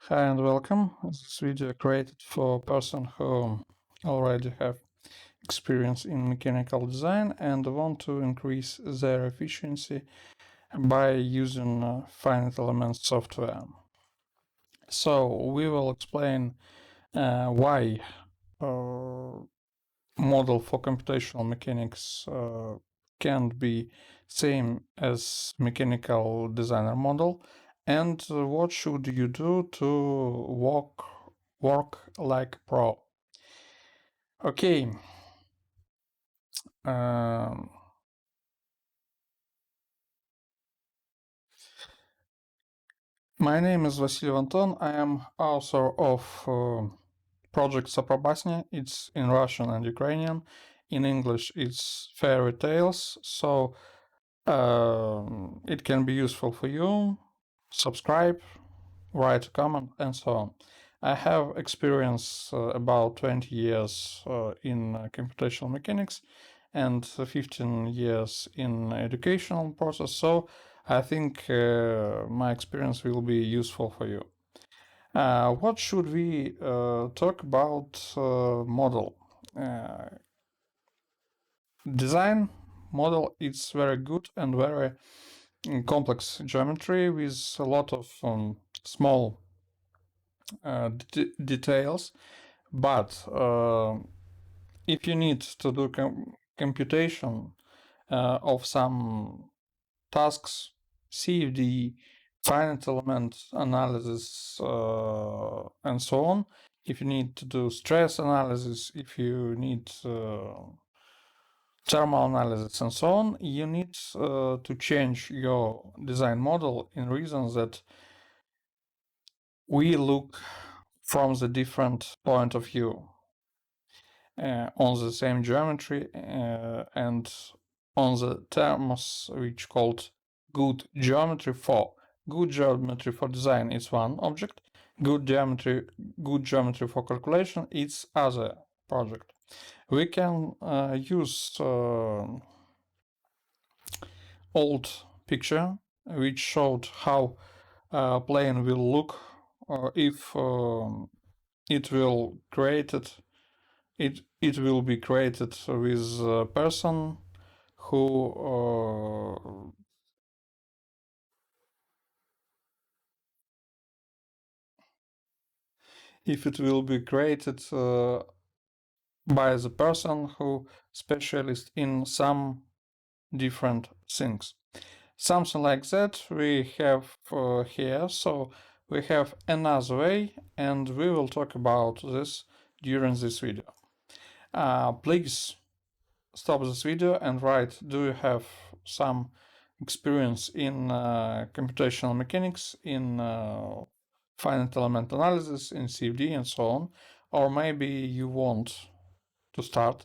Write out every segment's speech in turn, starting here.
Hi and welcome. This video created for a person who already have experience in mechanical design and want to increase their efficiency by using finite element software. So we will explain why model for computational mechanics can't be same as mechanical designer model, and what should you do to work like pro. Okay. My name is Vasily Anton. I am author of project Soprobasnia. It's in Russian and Ukrainian. In English, it's FEArytales. So it can be useful for you. Subscribe, write a comment, and so on. I have experience about 20 years in computational mechanics and 15 years in educational process, so I think my experience will be useful for you. What should we talk about model? Design model is very good and very complex geometry with a lot of small details, but if you need to do computation of some tasks, CFD, finite element analysis, and so on, if you need to do stress analysis, if you need thermal analysis and so on, you need to change your design model in reasons that we look from the different point of view on the same geometry and on the terms which called good geometry for. Good geometry for design is one object. Good geometry for calculation is other project. We can use old picture which showed how plane will look if it will be created with a person who if it will be created by the person who specialist in some different things. Something like that we have here. So we have another way, and we will talk about this during this video. Please stop this video and write, do you have some experience in computational mechanics, in finite element analysis, in CFD and so on, or maybe you want to start,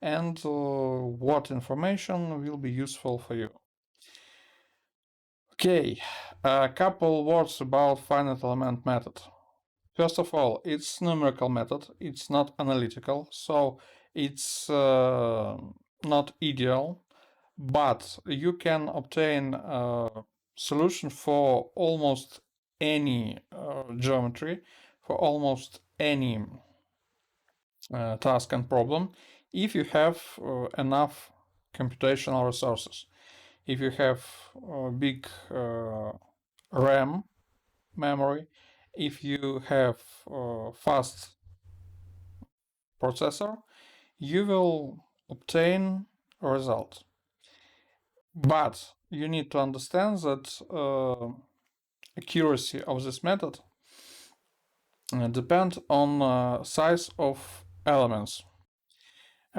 and what information will be useful for you. Okay, a couple words about finite element method. First of all, it's numerical method, it's not analytical, so it's not ideal, but you can obtain a solution for almost any geometry, for almost any task and problem, if you have enough computational resources. If you have big RAM memory, if you have fast processor, you will obtain a result. But you need to understand that accuracy of this method depends on size of elements.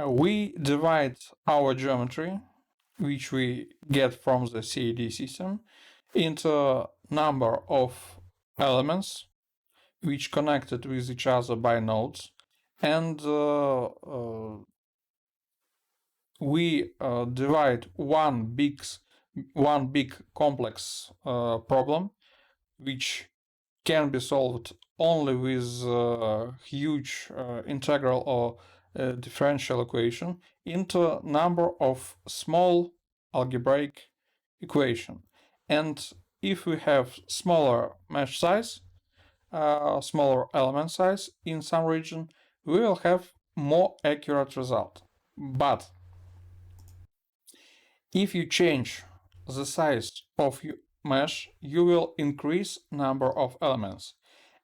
We divide our geometry, which we get from the CAD system, into a number of elements which connected with each other by nodes, and we divide one big complex problem which can be solved only with huge integral or differential equation into a number of small algebraic equation. And if we have smaller mesh size, smaller element size in some region, we will have more accurate result. But if you change the size of your mesh, you will increase number of elements.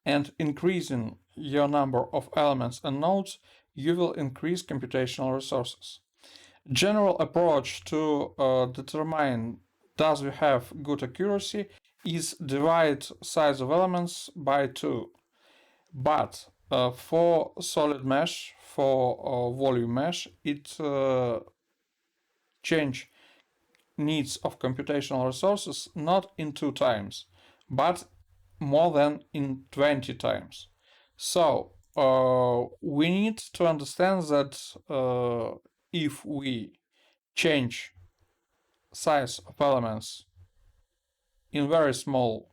And increasing your number of elements and nodes, you will increase computational resources. General approach to determine does we have good accuracy is divide size of elements by 2. But for solid mesh, for volume mesh, it change needs of computational resources not in 2 times, but more than in 20 times. So we need to understand that if we change size of elements in very small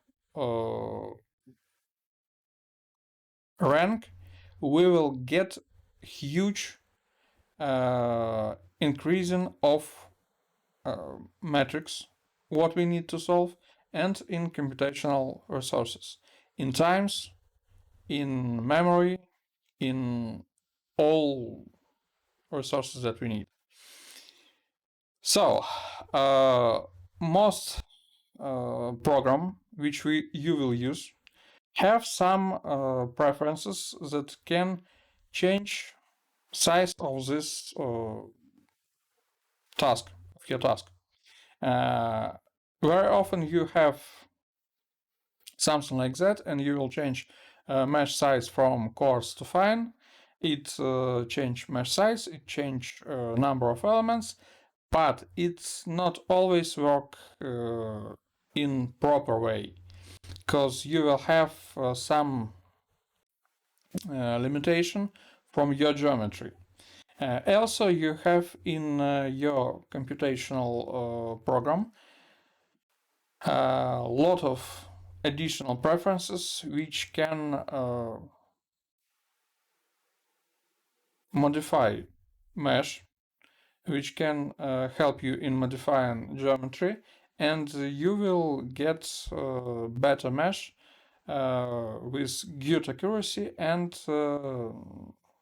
rank, we will get huge increasing of metrics what we need to solve and in computational resources, in times, in memory, in all resources that we need. So most program which you will use have some preferences that can change size of this task, of your task. Very often you have something like that, and you will change mesh size from coarse to fine. It change mesh size, it change number of elements, but it's not always work in proper way, because you will have some limitation from your geometry. Also, you have in your computational program a lot of additional preferences which can modify mesh, which can help you in modifying geometry, and you will get better mesh with good accuracy and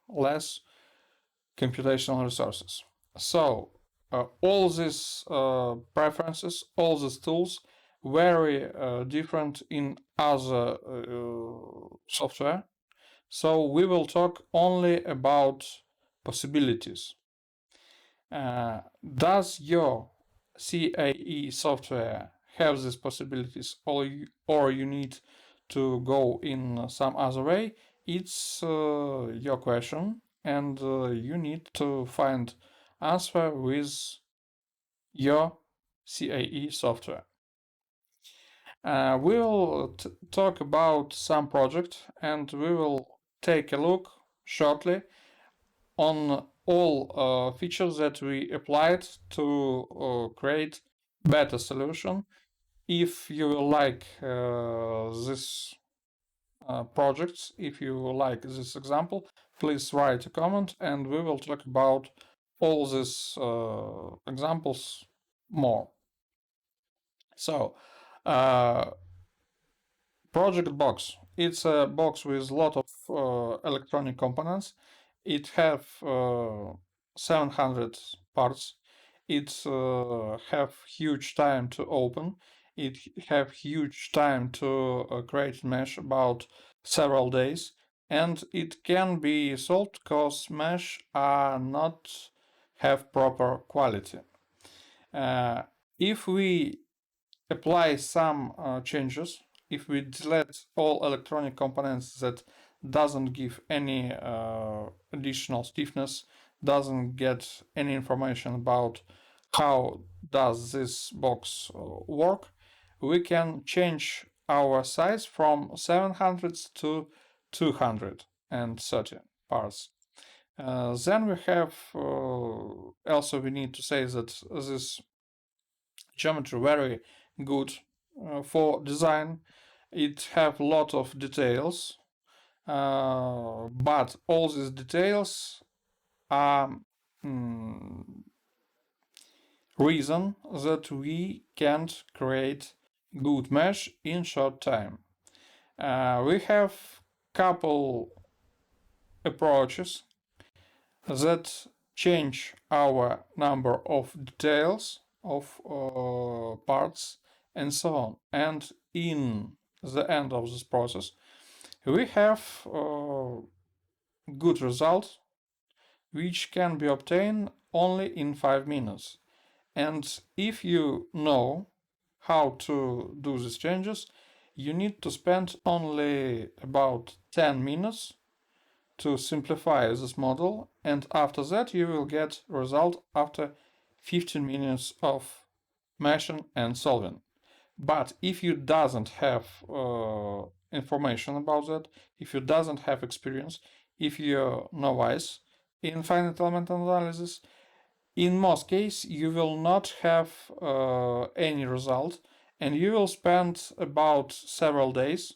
less computational resources. So all these preferences, all these tools very different in other software. So we will talk only about possibilities. Does your CAE software have these possibilities, or you need to go in some other way? It's your question, and you need to find answer with your CAE software. We will talk about some project, and we will take a look shortly on all features that we applied to create better solution. If you like this project, if you like this example, please write a comment and we will talk about all these examples more. So project box, it's a box with a lot of electronic components. It have 700 parts. It have huge time to open. It have huge time to create mesh, about several days, and it can be solved because mesh are not have proper quality. If we apply some changes, if we delete all electronic components that doesn't give any additional stiffness, doesn't get any information about how does this box work, we can change our size from 700 to 230 parts. Then we have also we need to say that this geometry very good for design. It have a lot of details, but all these details are reason that we can't create good mesh in short time. We have couple approaches that change our number of details of parts and so on. And in the end of this process, we have good result which can be obtained only in 5 minutes. And if you know how to do these changes, you need to spend only about 10 minutes to simplify this model, and after that you will get result after 15 minutes of meshing and solving. But if you doesn't have information about that, if you doesn't have experience, if you're novice in finite element analysis, in most cases you will not have any result, and you will spend about several days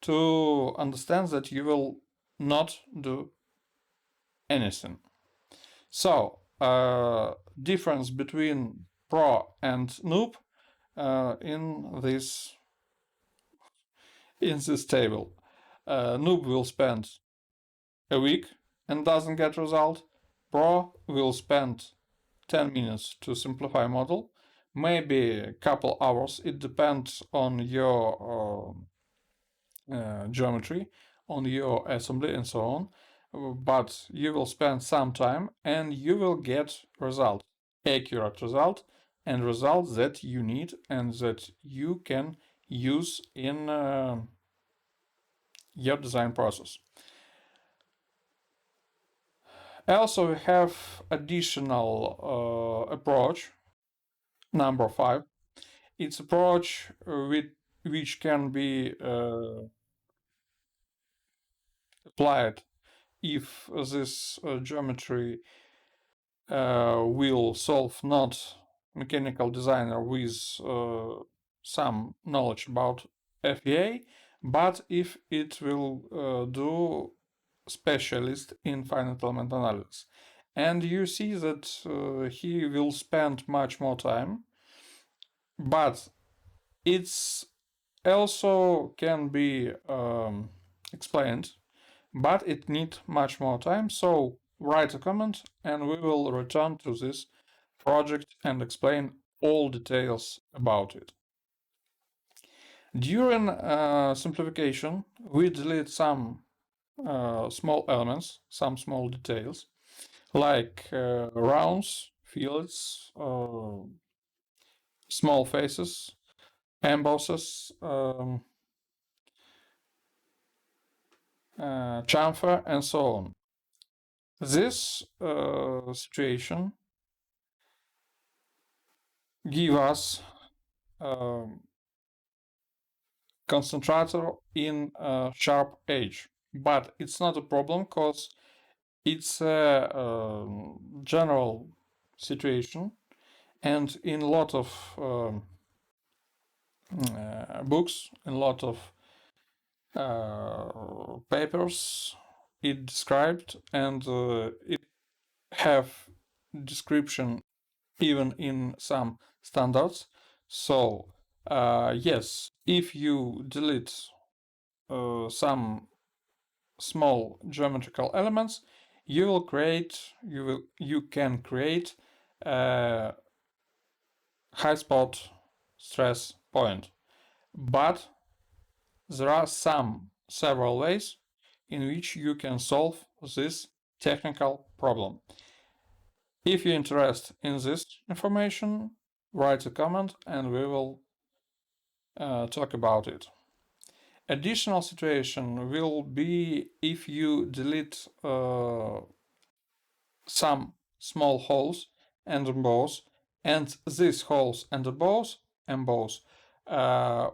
to understand that you will not do anything. So, difference between pro and noob in this table. Noob will spend a week and doesn't get result. Pro will spend 10 minutes to simplify model, maybe a couple hours. It depends on your geometry, on your assembly and so on. But you will spend some time and you will get result, accurate result, and results that you need and that you can use in your design process. Also, we have additional approach, number 5. It's approach which can be applied if this geometry will solve not mechanical designer with some knowledge about FEA, but if it will do specialist in finite element analysis. And you see that he will spend much more time, but it's also can be explained, but it needs much more time. So write a comment and we will return to this project and explain all details about it. During simplification, we delete some small elements, some small details, like rounds, fillets, small faces, embosses, chamfer, and so on. This situation give us concentrator in sharp edge, but it's not a problem because it's a general situation, and in a lot of books, in a lot of papers, it described, and it have description even in some standards. So yes, if you delete some small geometrical elements, you can create a high spot stress point. But there are several ways in which you can solve this technical problem. If you're interested in this information, write a comment and we will talk about it. Additional situation will be if you delete some small holes and emboss, and these holes and emboss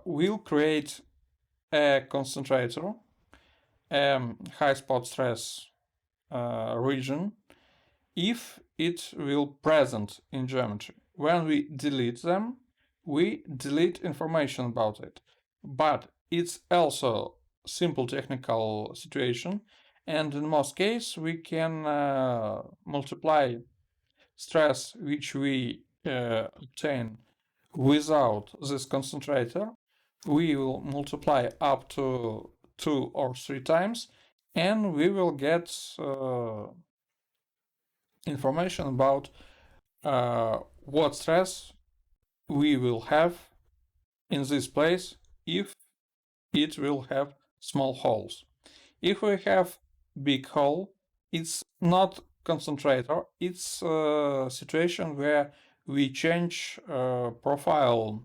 will create a concentrator, high spot stress region, if it will present in geometry. When we delete them, we delete information about it. But it's also simple technical situation, and in most cases we can multiply stress which we obtain without this concentrator we will multiply up to 2 or 3 times, and we will get information about what stress we will have in this place if it will have small holes. If we have big hole, it's not concentrator, it's a situation where we change profile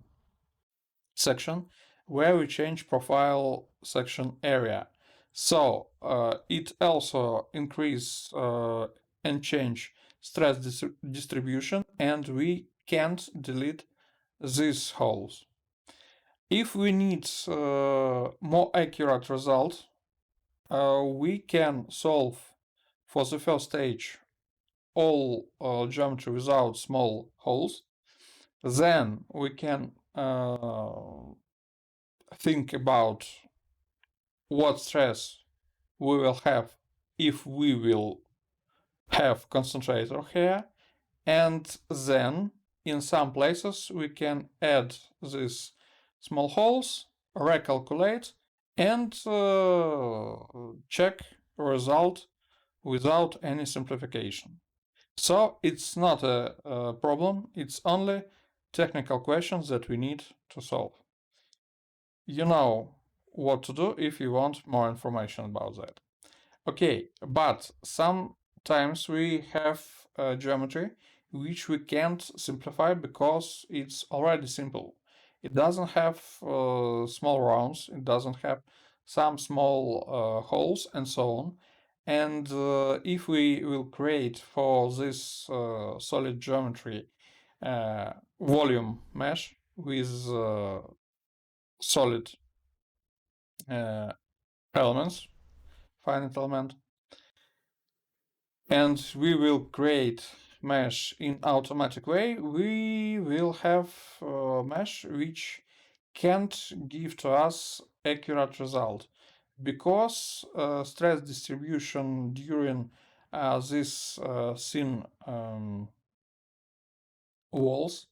section, where we change profile section area. So it also increase and change stress distribution, and we can't delete these holes. If we need more accurate result, we can solve for the first stage all geometry without small holes. Then we can think about what stress we will have if we will have concentrator here, and then in some places we can add these small holes, recalculate, and check result without any simplification. So it's not a problem, it's only technical questions that we need to solve. You know what to do if you want more information about that. Okay, but sometimes we have geometry which we can't simplify because it's already simple. It doesn't have small rounds, it doesn't have some small holes and so on. And if we will create for this solid geometry volume mesh with solid elements, finite element, and we will create mesh in automatic way, we will have a mesh which can't give to us accurate result because stress distribution during this thin walls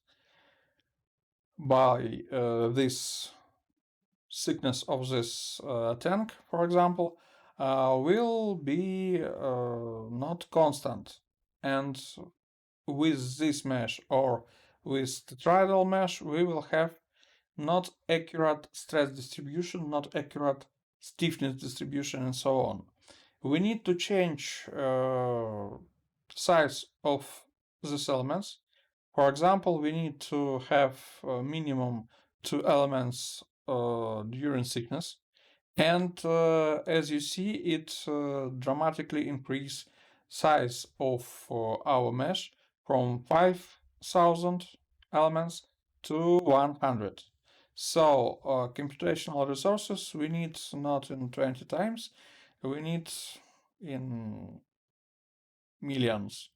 by this thickness of this tank, for example, will be not constant. And with this mesh or with tetrahedral mesh, we will have not accurate stress distribution, not accurate stiffness distribution, and so on. We need to change size of these elements. For example, we need to have minimum 2 elements during thickness, and as you see, it dramatically increase size of our mesh from 5,000 elements to 100. So computational resources we need not in 20 times, we need in millions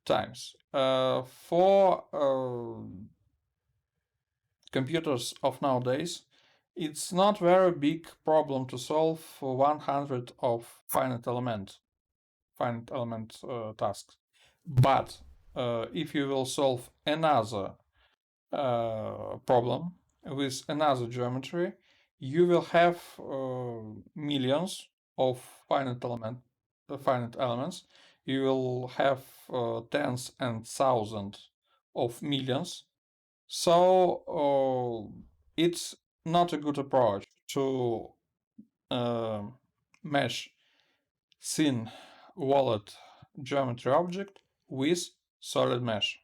times. For computers of nowadays, it's not very big problem to solve 100 of finite element tasks. But if you will solve another problem with another geometry, you will have millions of finite elements. You will have tens and thousands of millions. So it's not a good approach to mesh thin walled geometry object with solid mesh.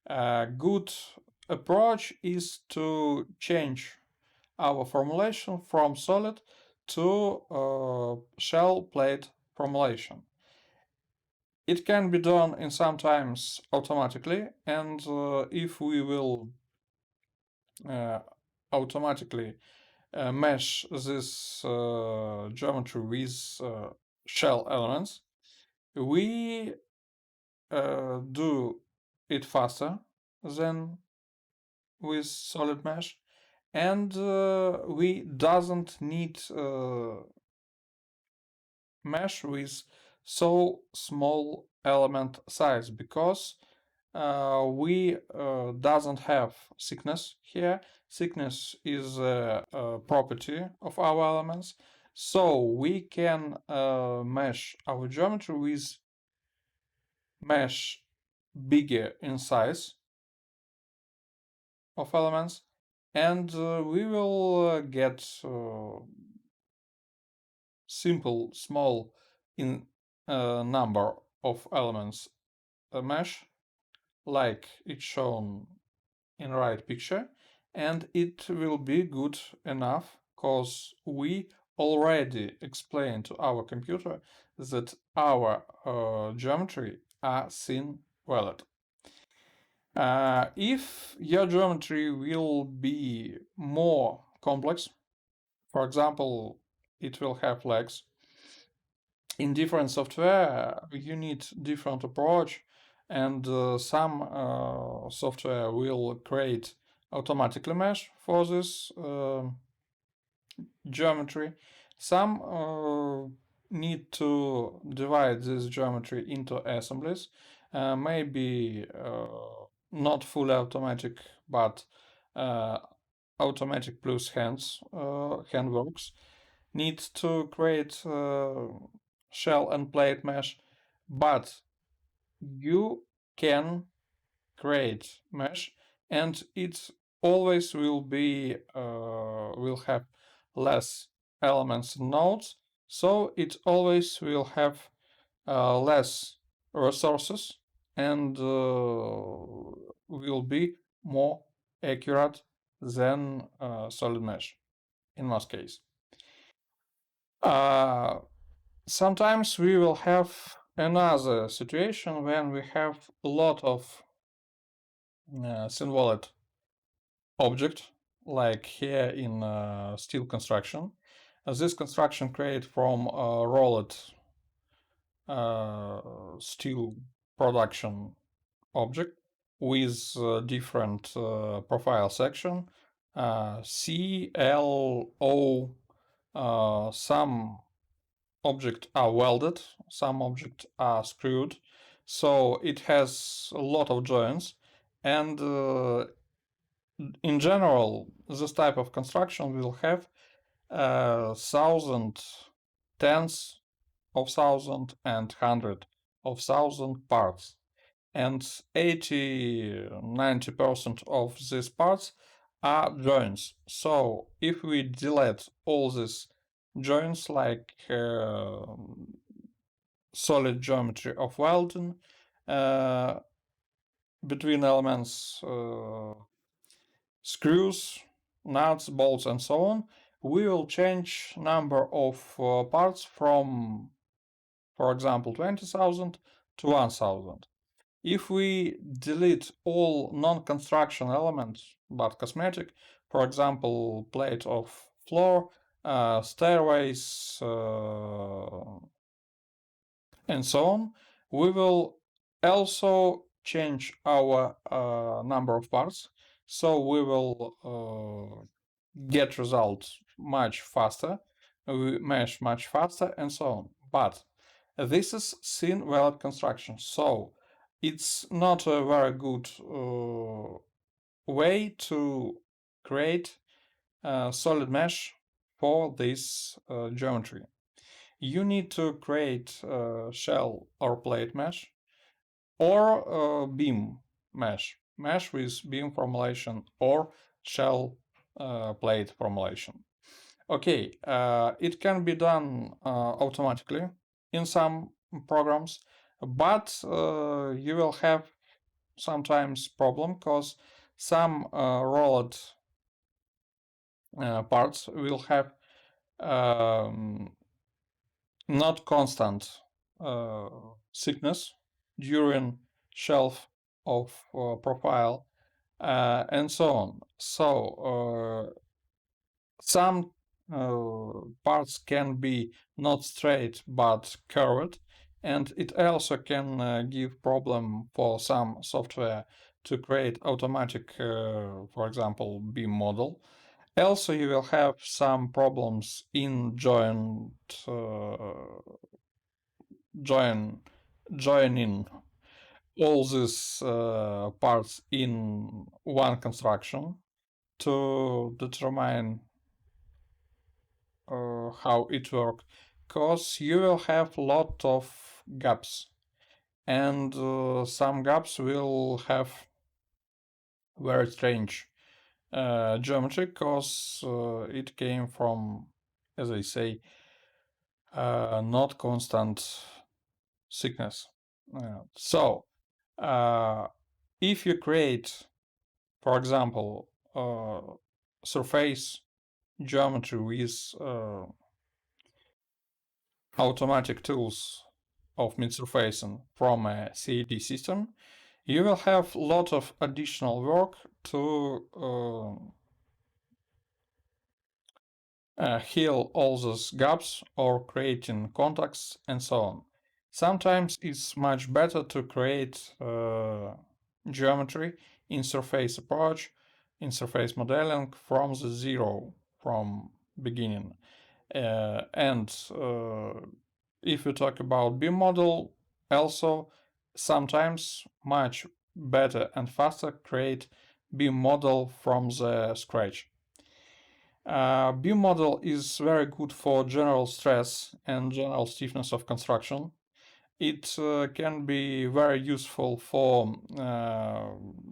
A good approach is to change our formulation from solid to shell plate formulation. It can be done in sometimes automatically, and if we will automatically mesh this geometry with shell elements, we do it faster than with solid mesh, and we doesn't need mesh with so small element size because we doesn't have thickness here. Thickness is a property of our elements, so we can mesh our geometry with mesh bigger in size of elements, and we will get simple small in number of elements mesh like it's shown in right picture, and it will be good enough because we already explained to our computer that our geometry are thin valid. If your geometry will be more complex, for example, it will have legs, in different software you need different approach, and some software will create automatically mesh for this geometry. Some need to divide this geometry into assemblies, maybe not fully automatic, but automatic plus handworks need to create shell and plate mesh, but you can create mesh, and it always will be will have less elements and nodes, so it always will have less resources and will be more accurate than solid mesh in most cases. Sometimes we will have another situation when we have a lot of thin-walled object, like here in steel construction. This construction created from rolled steel production object with different profile section, C, L, O. Some objects are welded, some objects are screwed, so it has a lot of joints, and in general this type of construction will have thousand, tens of thousand and hundred of thousand parts, and 80-90% of these parts are joints. So if we delete all these joints, like solid geometry of welding between elements, screws, nuts, bolts, and so on, we will change number of parts from, for example, 20,000 to 1,000. If we delete all non-construction elements but cosmetic, for example, plate of floor, stairways, and so on, we will also change our number of parts, so we will get results much faster, we mesh much faster, and so on. But this is thin valid construction, so it's not a very good way to create solid mesh for this geometry. You need to create shell or plate mesh, or beam mesh with beam formulation, or shell plate formulation. Okay, it can be done automatically in some programs, but you will have sometimes problem because some rolled parts will have not constant thickness during shelf of profile, and so on. So some parts can be not straight but curved, and it also can give problem for some software to create automatic, for example, beam model. Also, you will have some problems in joining all these parts in one construction to determine how it works, because you will have a lot of gaps, and some gaps will have very strange geometry, because it came from, as I say, not constant thickness. So if you create, for example, surface geometry with automatic tools of mid-surfacing from a CAD system, you will have a lot of additional work to heal all those gaps or creating contacts and so on. Sometimes it's much better to create geometry in surface approach, in surface modeling from the zero, from beginning. And if we talk about BIM model, also sometimes much better and faster create BIM model from the scratch. BIM model is very good for general stress and general stiffness of construction. It can be very useful for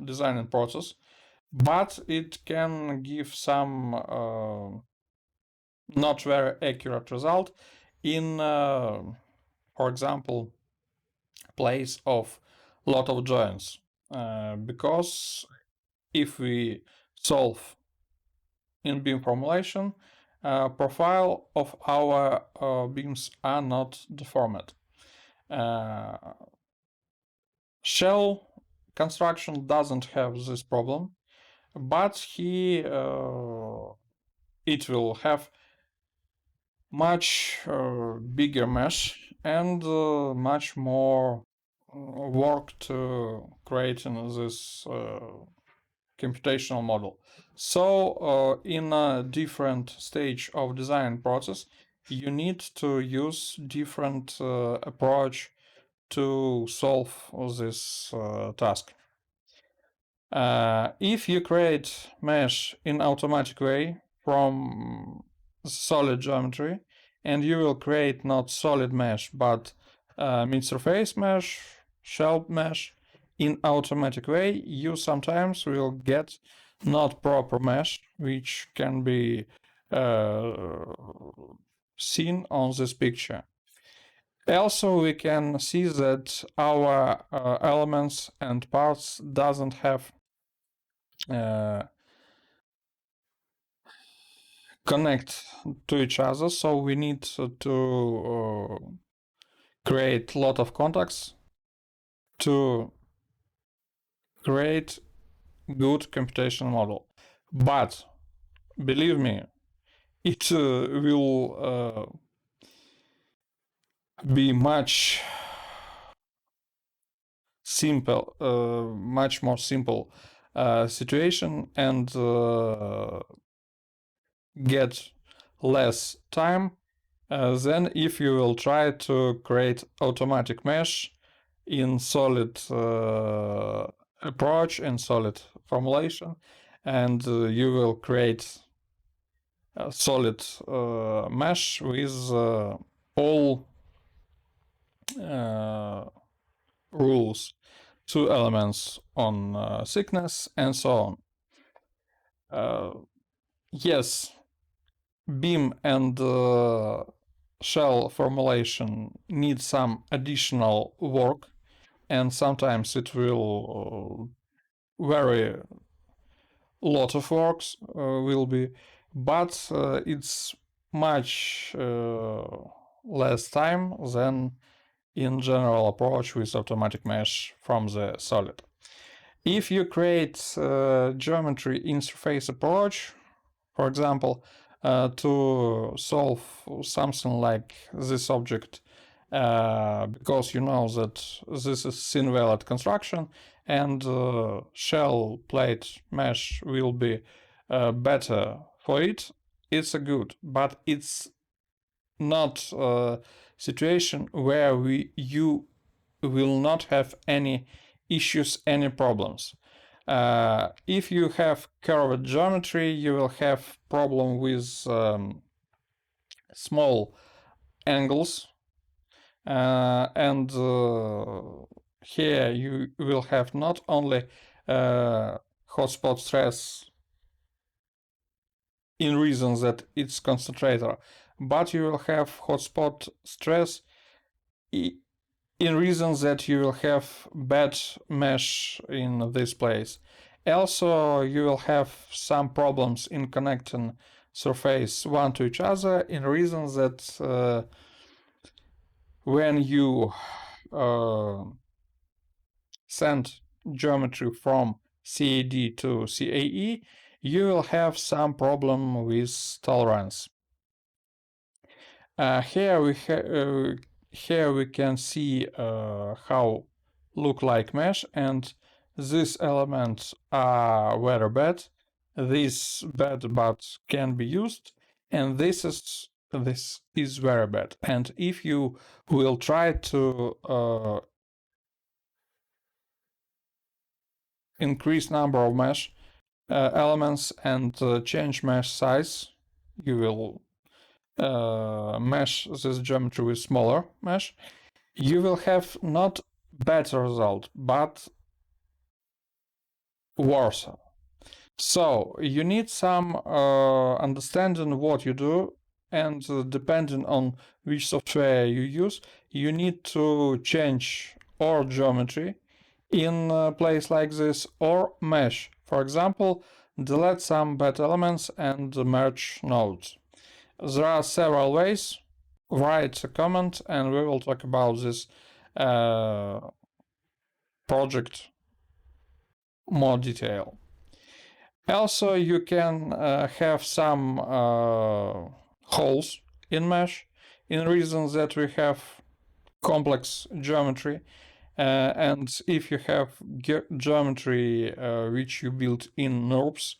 designing process, but it can give some not very accurate result in, for example, place of lot of joints, because if we solve in beam formulation, profile of our beams are not deformed. Shell construction doesn't have this problem, but it will have much bigger mesh and much more work to creating this computational model. So in a different stage of design process, you need to use different approach to solve this task. If you create mesh in automatic way from solid geometry, and you will create not solid mesh but mid-surface mesh, shell mesh in automatic way, you sometimes will get not proper mesh, which can be seen on this picture. Also, we can see that our elements and parts doesn't have connect to each other, so we need to create a lot of contacts to create good computational model. But believe me, it will be much more simple situation, and get less time than if you will try to create automatic mesh in solid approach and solid formulation, and you will create a solid mesh with all rules, 2 elements on thickness and so on. Yes, beam and shell formulation need some additional work, and sometimes it will very lot of works will be, but it's much less time than in general approach with automatic mesh from the solid. If you create geometry in surface approach, for example, to solve something like this object, because you know that this is thin velvet construction, and shell plate mesh will be better for it, it's a good, but it's not a situation where you will not have any issues, any problems. If you have curved geometry, you will have problem with small angles, and here you will have not only hotspot stress in reason that it's concentrator, but you will have hotspot stress in reason that you will have bad mesh in this place. Also, you will have some problems in connecting surface one to each other in reason that when you send geometry from CAD to CAE, you will have some problem with tolerance. Here we can see how look like mesh, and these elements are very bad. This bad but can be used, and this is very bad. And if you will try to increase number of mesh elements and change mesh size, you will mesh this geometry with smaller mesh, you will have not better result, but worse. So you need some understanding what you do, and depending on which software you use, you need to change or geometry in a place like this, or mesh. For example, delete some bad elements and merge nodes. There are several ways. Write a comment and we will talk about this project more detail. Also, you can have some holes in mesh in reason that we have complex geometry, and if you have geometry which you build in NURBS,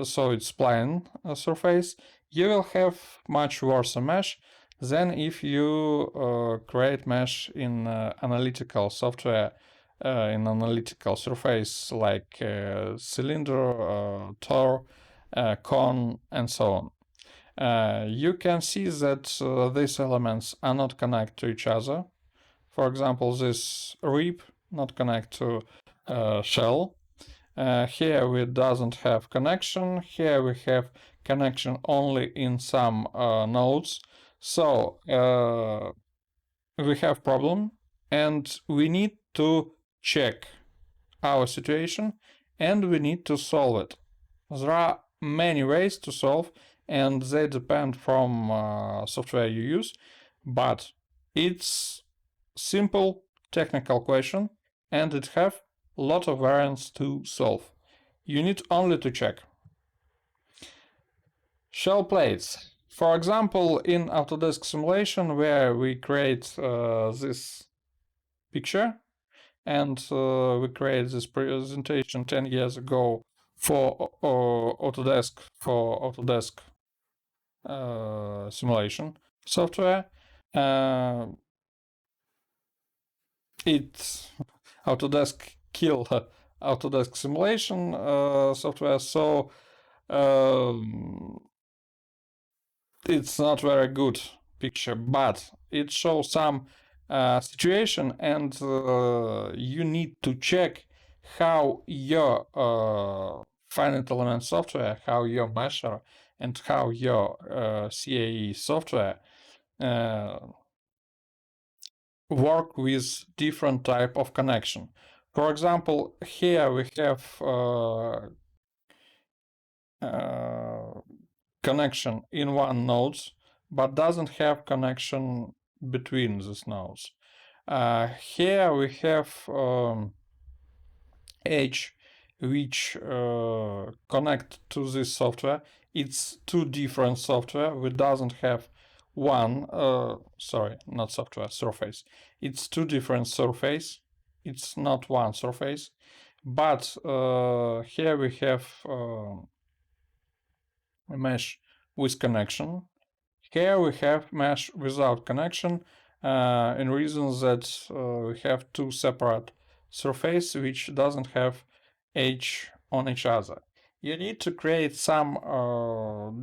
so it's plane surface, you will have much worse mesh than if you create mesh in analytical software, in analytical surface like cylinder, Tor, cone, and so on. You can see that these elements are not connected to each other. For example, this rib not connect to shell. Here we doesn't have connection. Here we have connection only in some nodes. So we have problem, and we need to check our situation, and we need to solve it. There are many ways to solve, and they depend from software you use, but it's simple technical question, and it have a lot of variants to solve. You need only to check. Shell plates. For example, in Autodesk simulation, where we create this picture, and we created this presentation 10 years ago for Autodesk simulation software. Autodesk kill Autodesk simulation software, so it's not very good picture, but it shows some situation, and you need to check how your finite element software, how your mesher, and how your CAE software work with different type of connection. For example, here we have connection in one nodes, but doesn't have connection between these nodes. Here we have edge which connect to this software. It's two different software. We doesn't have one, sorry, not software, surface. It's two different surface. It's not one surface, but here we have a mesh with connection. Here we have mesh without connection, in reason that we have two separate surface which doesn't have edge on each other. You need to create some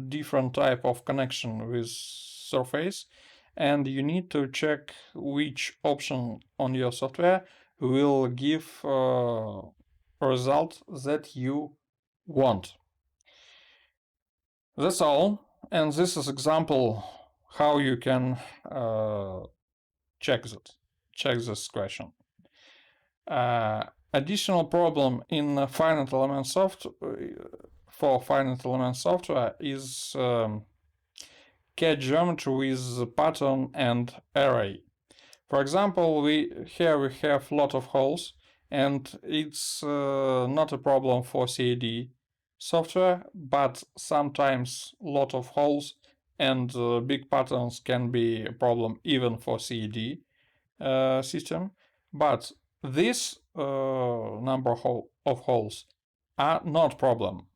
different type of connection with surface, and you need to check which option on your software will give a result that you want. That's all, and this is example how you can check this question. Additional problem in finite element for finite element software is CAD geometry with pattern and array. For example, here we have a lot of holes, and it's not a problem for CAD software, but sometimes a lot of holes and big patterns can be a problem even for CAD system. But this number of holes are not problem.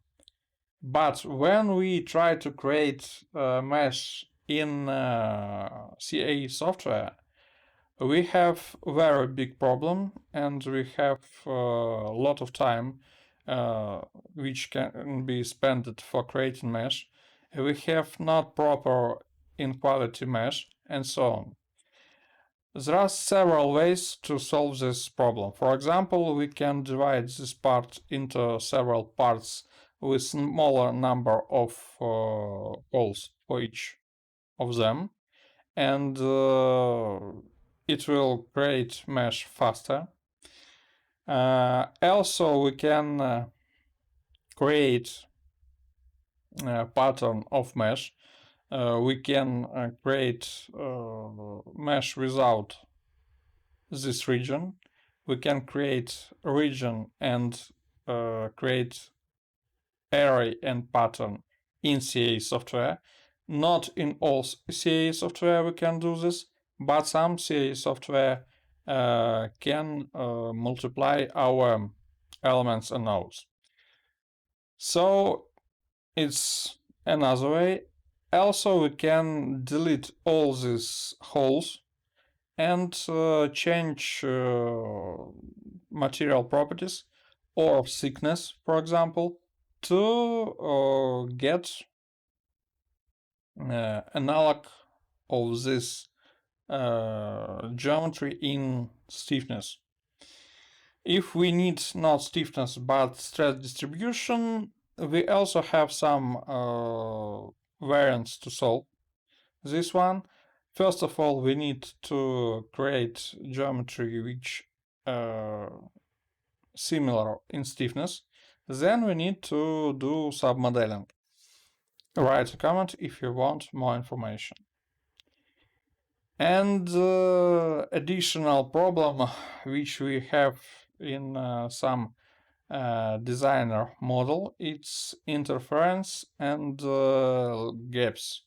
But when we try to create a mesh in CAE software, we have a very big problem, and we have a lot of time which can be spent for creating mesh. We have not proper inequality mesh, and so on. There are several ways to solve this problem. For example, we can divide this part into several parts with smaller number of holes for each of them, and it will create mesh faster. Also, we can create a pattern of mesh. We can create mesh without this region. We can create a region and create array and pattern in CAE software. Not in all CAE software we can do this, but some CAE software can multiply our elements and nodes. So it's another way. Also, we can delete all these holes and change material properties or thickness, for example, to get analog of this geometry in stiffness. If we need not stiffness but stress distribution, we also have some variants to solve this one. First of all, we need to create geometry which similar in stiffness. Then we need to do submodeling. Write a comment if you want more information. And additional problem which we have in some designer model, it's interference and gaps.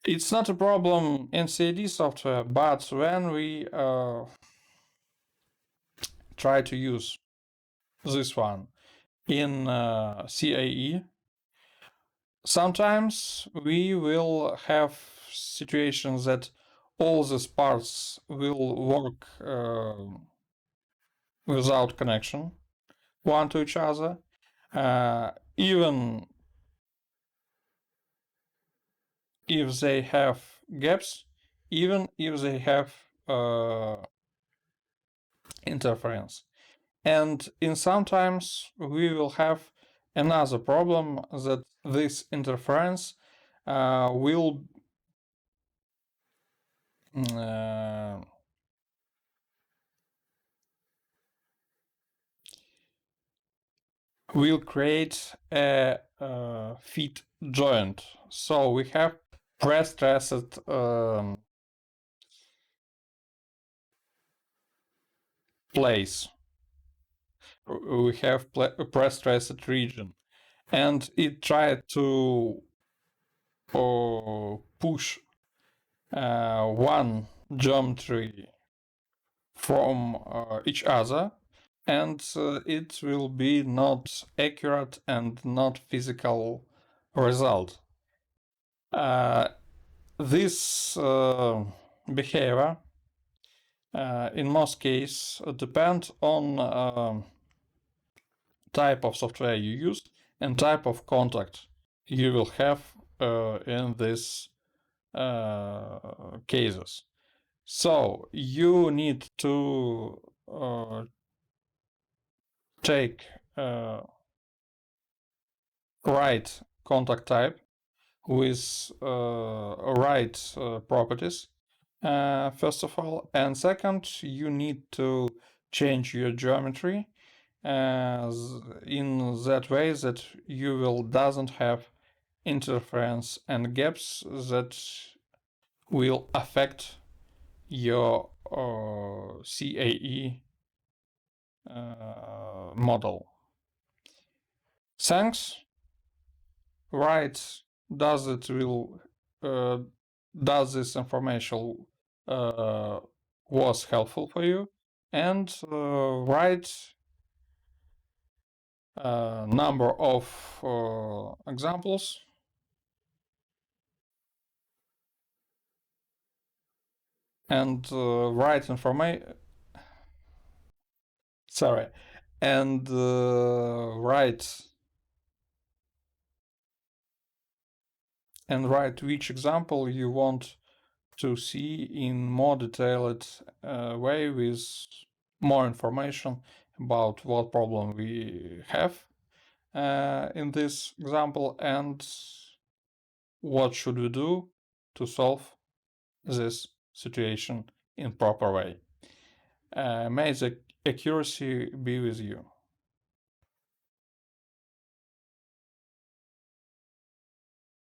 It's not a problem in CAD software, but when we try to use this one in CAE, sometimes we will have situations that all these parts will work without connection one to each other, even if they have gaps, even if they have interference. And in sometimes we will have another problem that this interference will create a fit joint. So we have pre-stressed place. We have a pre-stressed region, and it tried to push one geometry from each other, and it will be not accurate and not physical result. This behavior in most cases depend on type of software you use and type of contact you will have in these cases. So you need to take right contact type with right properties, first of all, and second, you need to change your geometry in that way that you will doesn't have interference and gaps that will affect your CAE model. Thanks. Right. Does it will does this information was helpful for you? And write number of examples and write information. Sorry, and write which example you want to see in more detailed way with more information about what problem we have in this example and what should we do to solve this situation in proper way. May the accuracy be with you.